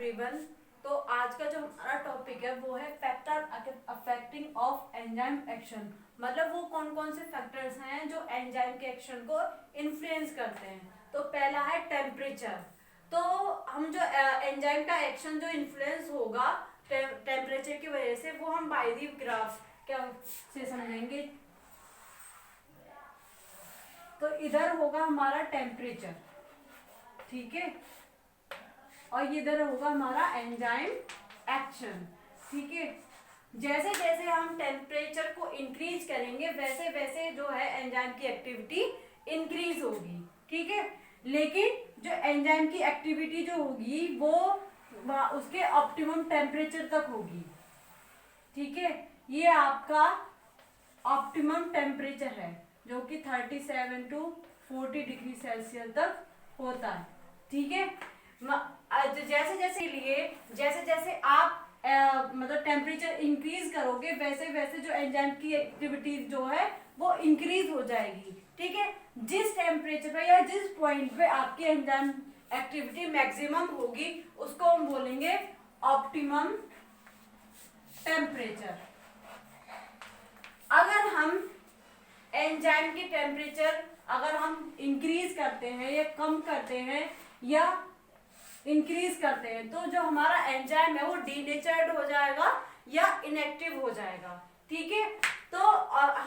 Everyone. तो आज का जो हमारा टॉपिक है वो है factor affecting of enzyme action. मतलब वो कौन कौन से फैक्टर्स हैं जो एंजाइम के एक्शन को इन्फ्लुएंस करते हैं। तो पहला है टेम्परेचर। तो हम जो एंजाइम का एक्शन जो इन्फ्लुएंस होगा टेम्परेचर की वजह से, वो हम बाय द ग्राफ क्या से समझेंगे। तो इधर होगा हमारा टेम्परेचर, ठीक है, और ये इधर होगा हमारा एंजाइम एक्शन, ठीक है। जैसे जैसे हम टेम्परेचर को इंक्रीज करेंगे वैसे वैसे जो है एंजाइम की एक्टिविटी इंक्रीज होगी, ठीक है। लेकिन जो एंजाइम की एक्टिविटी जो होगी वो उसके ऑप्टिमम टेम्परेचर तक होगी, ठीक है। ये आपका ऑप्टिमम टेम्परेचर है जो कि 37 to 40 डिग्री सेल्सियस तक होता है, ठीक है। जैसे जैसे आप मतलब टेम्परेचर इंक्रीज करोगे वैसे वैसे जो एंजाइम की एक्टिविटी जो है वो इंक्रीज हो जाएगी, ठीक है। जिस टेम्परेचर पे या जिस पॉइंट पे आपकी एंजाइम एक्टिविटी मैक्सिमम होगी उसको हम बोलेंगे ऑप्टिमम टेम्परेचर। अगर हम एंजाइम की टेम्परेचर अगर हम इंक्रीज करते हैं या कम करते हैं या इंक्रीज करते हैं तो जो हमारा एंजाइम है वो डीनेचर्ड हो जाएगा या इनएक्टिव हो जाएगा, ठीक है। तो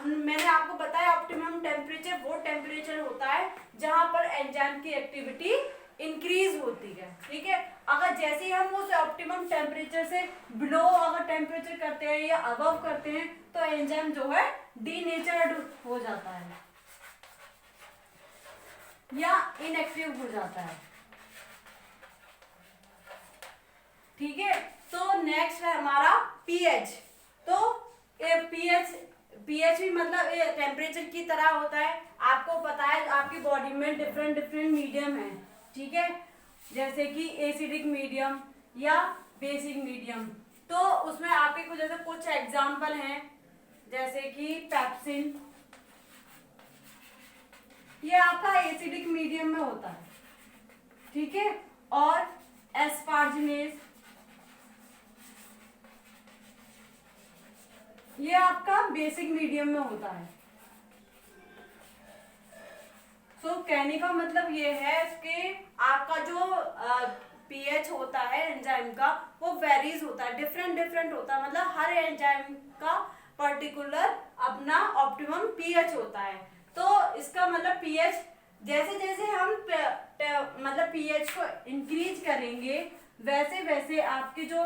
मैंने आपको बताया ऑप्टिमम टेम्परेचर वो टेम्परेचर होता है जहां पर एंजाइम की एक्टिविटी इंक्रीज होती है, ठीक है। अगर जैसे ही हम उस ऑप्टिमम टेम्परेचर से बिलो अगर टेम्परेचर करते हैं या अबव करते हैं तो एंजाइम जो है डीनेचर्ड हो जाता है या इनएक्टिव हो जाता है, ठीक है। तो नेक्स्ट है हमारा पीएच। तो पीएच भी मतलब टेम्परेचर की तरह होता है। आपको पता है आपकी बॉडी में डिफरेंट डिफरेंट मीडियम है, ठीक है, जैसे कि एसिडिक मीडियम या बेसिक मीडियम। तो उसमें आपके कुछ जैसे कुछ एग्जाम्पल हैं जैसे कि पेप्सिन, ये आपका एसिडिक मीडियम में होता है, ठीक है। और एस्पार्जिनेस ये आपका बेसिक मीडियम में होता है। सो कहने का मतलब ये है कि आपका जो पीएच होता है एंजाइम का वो वेरीज होता है, डिफरेंट डिफरेंट होता है। मतलब हर एंजाइम का पर्टिकुलर अपना ऑप्टिमम पीएच होता है। तो इसका मतलब पीएच जैसे जैसे हम मतलब पीएच को इंक्रीज करेंगे वैसे वैसे आपकी जो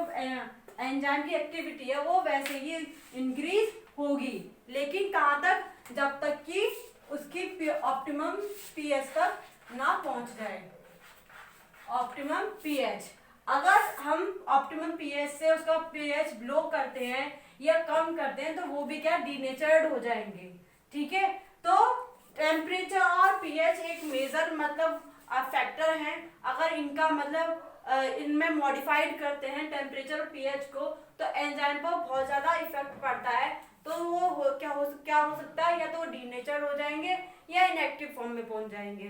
एंजाइम की एक्टिविटी है वो वैसे ही इंक्रीज होगी, लेकिन कहाँ तक, जब तक कि उसकी ऑप्टिमम पीएच तक ना पहुंच जाए। ऑप्टिमम पीएच, अगर हम ऑप्टिमम पीएच से उसका पीएच लो करते हैं या कम करते हैं तो वो भी क्या डीनेचर्ड हो जाएंगे, ठीक है। तो टेम्परेचर और पीएच एक मेजर मतलब फैक्टर हैं। अगर इनका मतलब इनमें मॉडिफाइड करते हैं टेम्परेचर और पीएच को तो एंजाइम पर बहुत ज्यादा इफेक्ट पड़ता है। तो वो क्या हो सकता है, या तो डीनेचर्ड हो जाएंगे या इनएक्टिव फॉर्म में पहुंच जाएंगे।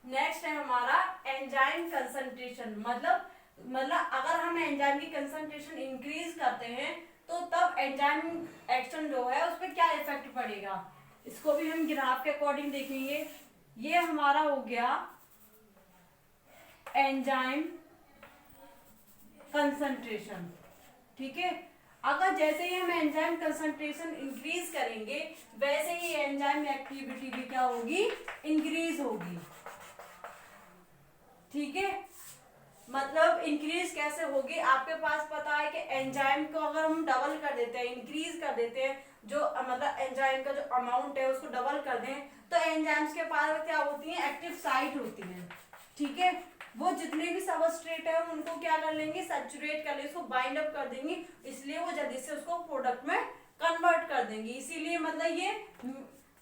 नेक्स्ट है हमारा एंजाइम कंसंट्रेशन। मतलब अगर हम एंजाइम की कंसंट्रेशन इंक्रीज करते हैं तो तब एंजाइम एक्शन जो है उस पर क्या इफेक्ट पड़ेगा, इसको भी हम ग्राफ के अकॉर्डिंग देखेंगे। ये हमारा हो गया एंजाइम कंसंट्रेशन, ठीक है। अगर जैसे ही हम एंजाइम कंसंट्रेशन इंक्रीज करेंगे वैसे ही एंजाइम एक्टिविटी भी क्या होगी, इंक्रीज होगी, ठीक है। मतलब इंक्रीज कैसे होगी, आपके पास पता है कि एंजाइम को अगर हम डबल कर देते हैं, इंक्रीज कर देते हैं, जो मतलब एंजाइम का जो अमाउंट है उसको डबल कर दें तो एंजाइम्स के पास क्या होती है, एक्टिव साइट होती है, ठीक है। वो जितने भी सबस्ट्रेट है उनको क्या कर लेंगे, सैचुरेट कर लेंगे, उसको बाइंड अप कर देंगे, इसलिए वो जल्दी से उसको प्रोडक्ट में कन्वर्ट कर देंगे। इसीलिए मतलब ये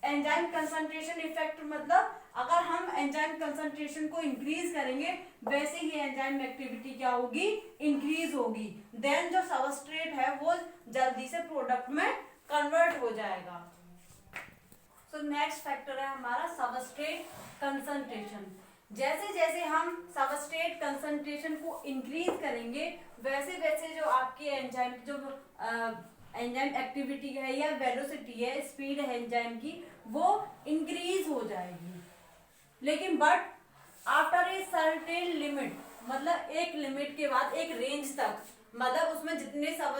एंजाइम कंसंट्रेशन इफेक्ट, मतलब अगर हम एंजाइम कंसंट्रेशन को इंक्रीज करेंगे वैसे ही एंजाइम एक्टिविटी क्या होगी, इंक्रीज होगी। देन जो सबस्ट्रेट है वो जल्दी से प्रोडक्ट में कन्वर्ट हो जाएगा। सो नेक्स्ट फैक्टर है हमारा सबस्ट्रेट कंसंट्रेशन। जैसे जैसे हम सबस्ट्रेट कंसंट्रेशन को इंक्रीज करेंगे वैसे वैसे जो आपके एंजाइम की जो एंजाइम एक्टिविटी है या वेलोसिटी है, स्पीड है एंजाइम की, वो इंक्रीज हो जाएगी। लेकिन but after a certain limit, मतलब एक लिमिट के बाद एक रेंज तक, मतलब उसमें जितने सब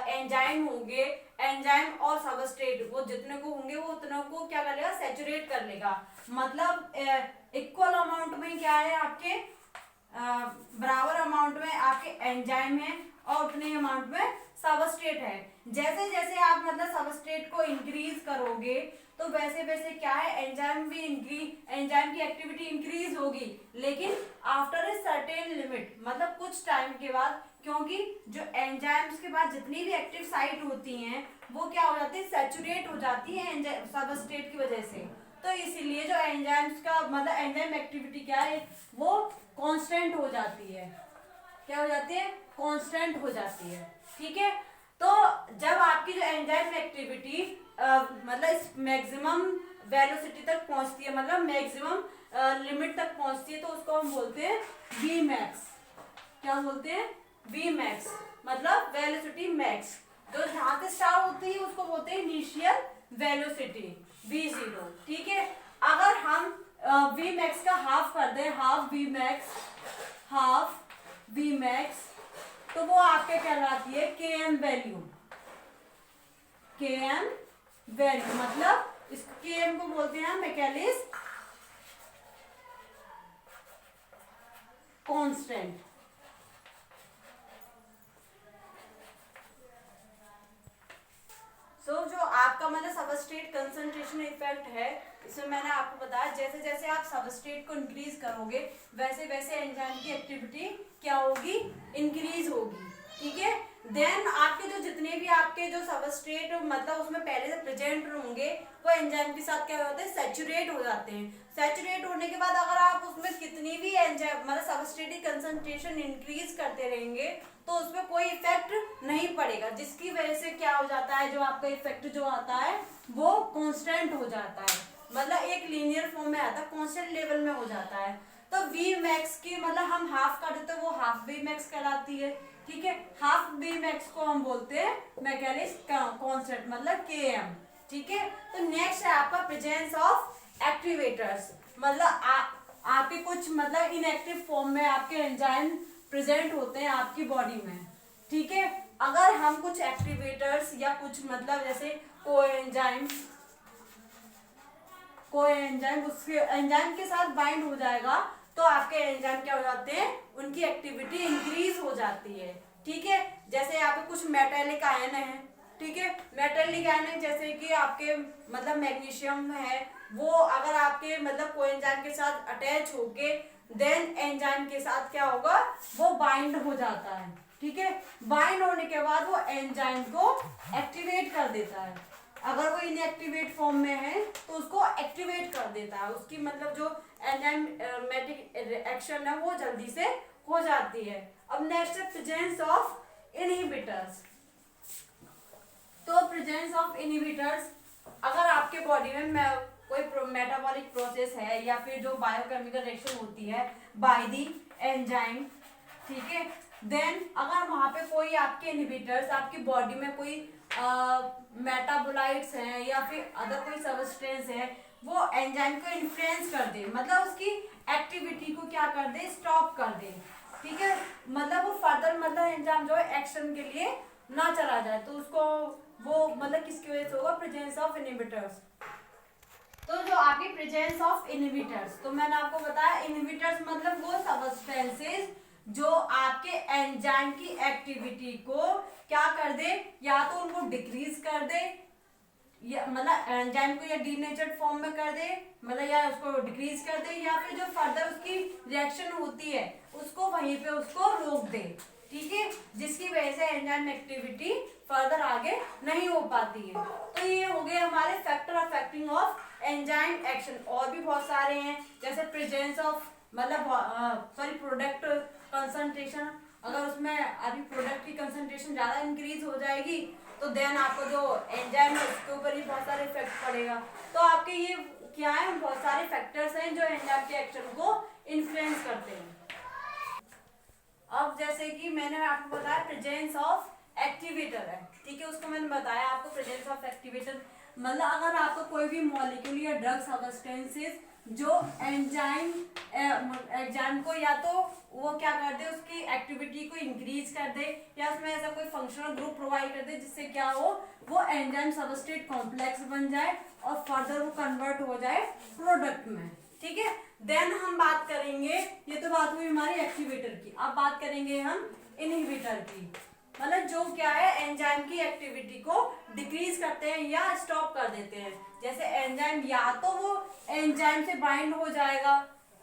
एंजाइम होंगे, एंजाइम और सबस्ट्रेट वो जितने को होंगे वो उतने को क्या कर लेगा, सैचुरेट कर लेगा। मतलब इक्वल अमाउंट में क्या है आपके बराबर अमाउंट में आपके एंजाइम है और उतने अमाउंट में सबस्ट्रेट है। जैसे जैसे आप मतलब सबस्ट्रेट को इंक्रीज करोगे तो वैसे वैसे क्या है, एंजाइम भी एंजाइम की एक्टिविटी इंक्रीज होगी, लेकिन आफ्टर ए सर्टेन लिमिट, मतलब कुछ टाइम के बाद, क्योंकि जो एंजाइम्स के बाद जितनी भी एक्टिव साइट होती हैं वो क्या हो जाती है, सैचुरेट हो जाती है सबस्ट्रेट की वजह से। तो इसीलिए जो एंजाइम्स का मतलब एंजाइम एक्टिविटी क्या है, वो कांस्टेंट हो जाती है। क्या हो जाती है, कांस्टेंट हो जाती है। ठीक है, तो जब आपकी जो एंजाइम एक्टिविटी मतलब मैक्सिमम वेलोसिटी तक पहुंचती है, मतलब मैक्सिमम लिमिट तक पहुंचती है, तो उसको हम बोलते हैं वी मैक्स। क्या बोलते हैं, वी मैक्स, मतलब वेलोसिटी मैक्स। जो जहां से स्टार्ट होती है उसको बोलते हैं इनिशियल वेलोसिटी, v0। ठीक है, अगर हम वी मैक्स का हाफ कर दें, हाफ वी मैक्स, तो वो आपके कहलाती है km वैल्यू। km वैल्यू मतलब इस km को बोलते हैं मैकेलिस कांस्टेंट। जो आपका मतलब सबस्ट्रेट कंसंट्रेशन इफेक्ट है, इसमें मैंने आपको बताया जैसे जैसे आप सबस्ट्रेट को इंक्रीज करोगे वैसे वैसे एंजाइम की एक्टिविटी क्या होगी, इंक्रीज होगी। ठीक है, देन आपके जो जितने भी आपके जो सबस्ट्रेट मतलब उसमें पहले से प्रेजेंट होंगे वो एंजाइम के साथ क्या होते हैं, सैचुरेट हो जाते हैं। सैचुरेट होने के बाद अगर आप उसमें कितनी भी एंजाइम मतलब सबस्ट्रेट की कंसंट्रेशन इंक्रीज करते रहेंगे तो उसमें कोई इफेक्ट नहीं पड़ेगा, जिसकी वजह से क्या हो जाता है, जो आपका इफेक्ट जो आता है वो कांस्टेंट हो जाता है, मतलब एक लीनियर फॉर्म में आता है, कांस्टेंट लेवल में हो जाता है। तो वी मैक्स की मतलब हम हाफ कर देते हैं, वो हाफ वी मैक्स कहलाती है। ठीक है, हाफ वी मैक्स को हम बोलते हैं मैकेनिक्स कांस्टेंट, मतलब km। ठीक है, तो नेक्स्ट है आपका प्रेजेंस ऑफ एक्टिवेटर्स, मतलब आपके कुछ मतलब इनएक्टिव फॉर्म में आपके एंजाइम प्रेजेंट होते हैं आपकी बॉडी में। ठीक है, अगर हम कुछ एक्टिवेटर्स या कुछ मतलब जैसे कोएंजाइम उसके एंजाइम के साथ बाइंड हो जाएगा तो आपके एंजाइम क्या हो जाते हैं, उनकी एक्टिविटी इंक्रीज हो जाती है। ठीक है, जैसे यहाँ पे कुछ मेटेलिक आयन है। ठीक है, मेटेलिक आयन जैसे कि आपके मतलब मैग्नीशियम है, वो अगर आपके मतलब कोएंजाइम के साथ अटैच होके देन एंजाइम के साथ क्या होगा, वो बाइंड हो जाता है। ठीक है, बाइंड होने के बाद वो एंजाइम को एक्टिवेट कर देता है। अगर वो इनएक्टिवेट फॉर्म में है तो उसको एक्टिवेट कर देता है, उसकी मतलब जो एंजाइमेटिक रिएक्शन है वो जल्दी से हो जाती है। अब नेक्स्ट है प्रेजेंस ऑफ इनहिबिटर्स। तो प्रेजेंस ऑफ इनहिबिटर्स, अगर आपके बॉडी में कोई मेटाबॉलिक प्रोसेस है या फिर जो बायोकेमिकल रिएक्शन होती है बाय दी एंजाइम, ठीक है, देन अगर वहां पे कोई आपके इनहिबिटर्स आपकी बॉडी में कोई मेटाबोलाइट्स हैं या फिर अदर कोई सबस्टेंस है, वो एंजाइम को इन्फ्लुएंस कर दे, मतलब उसकी एक्टिविटी को क्या कर दे, स्टॉप कर दे। ठीक है, मतलब वो फर्दर मतलब एंजाइम जो है एक्शन के लिए ना चला जाए, तो उसको वो मतलब किसकी वजह से होगा, प्रेजेंस ऑफ इनहिबिटर्स। तो जो आपकी प्रेजेंस ऑफ इनहिबिटर्स, तो मैंने आपको बताया इनहिबिटर्स मतलब वो सबस्टेंसेस जो आपके एंजाइम की एक्टिविटी को क्या कर दे, या तो उनको डिक्रीज कर दे, या मतलब एंजाइम को या डीनेचर्ड फॉर्म में कर दे, मतलब या उसको डिक्रीज कर दे, या फिर जो फर्दर उसकी रिएक्शन होती है उसको वहीं पे उसको रोक दे। ठीक है, जिसकी वजह से एंजाइम एक्टिविटी फर्दर आगे नहीं हो पाती है। तो ये हो गए हमारे factor affecting of enzyme action. और भी बहुत सारे हैं, जैसे प्रेजेंस ऑफ मतलब प्रोडक्ट कंसंट्रेशन, अगर उसमें अभी प्रोडक्ट की कंसंट्रेशन ज्यादा इंक्रीज हो जाएगी तो देन आपको जो एंजाइम है उसके ऊपर ही बहुत सारे इफेक्ट पड़ेगा। तो आपके ये क्या है, बहुत सारे फैक्टर्स हैं जो एंजाइम के एक्शन को इन्फ्लुएंस करते हैं। अब जैसे कि मैंने आपको बताया प्रेजेंस ऑफ एक्टिवेटर है, ठीक है, उसको मैंने बताया आपको प्रेजेंस ऑफ एक्टिवेटर मतलब अगर आपको कोई भी मॉलिक्यूल या ड्रग सब्सटेंसेस जो एंजाइम को या तो वो क्या कर दे उसकी एक्टिविटी को इंक्रीज कर दे या उसमें ऐसा कोई फंक्शनल ग्रुप प्रोवाइड कर दे जिससे क्या हो वो एंजाइम सबस्ट्रेट कॉम्प्लेक्स बन जाए और फर्दर वो कन्वर्ट हो जाए प्रोडक्ट में, ठीक है। देन हम बात करेंगे, ये तो बात हुई हमारी एक्टिवेटर की, अब बात करेंगे हम इनहिबिटर की, मतलब जो क्या है एंजाइम की एक्टिविटी को डिक्रीज करते हैं या स्टॉप कर देते हैं। जैसे एंजाइम या तो वो एंजाइम से बाइंड हो जाएगा,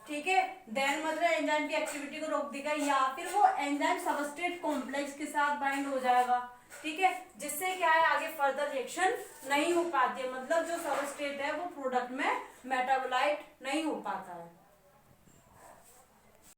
ठीक है, देन मतलब एंजाइम की एक्टिविटी को रोक देगा, या फिर वो एंजाइम सबस्ट्रेट कॉम्प्लेक्स के साथ बाइंड हो जाएगा, ठीक है, जिससे क्या है आगे फर्दर रिएक्शन नहीं हो पाती है, मतलब जो सबस्ट्रेट है वो प्रोडक्ट में मेटाबोलाइट नहीं हो पाता है।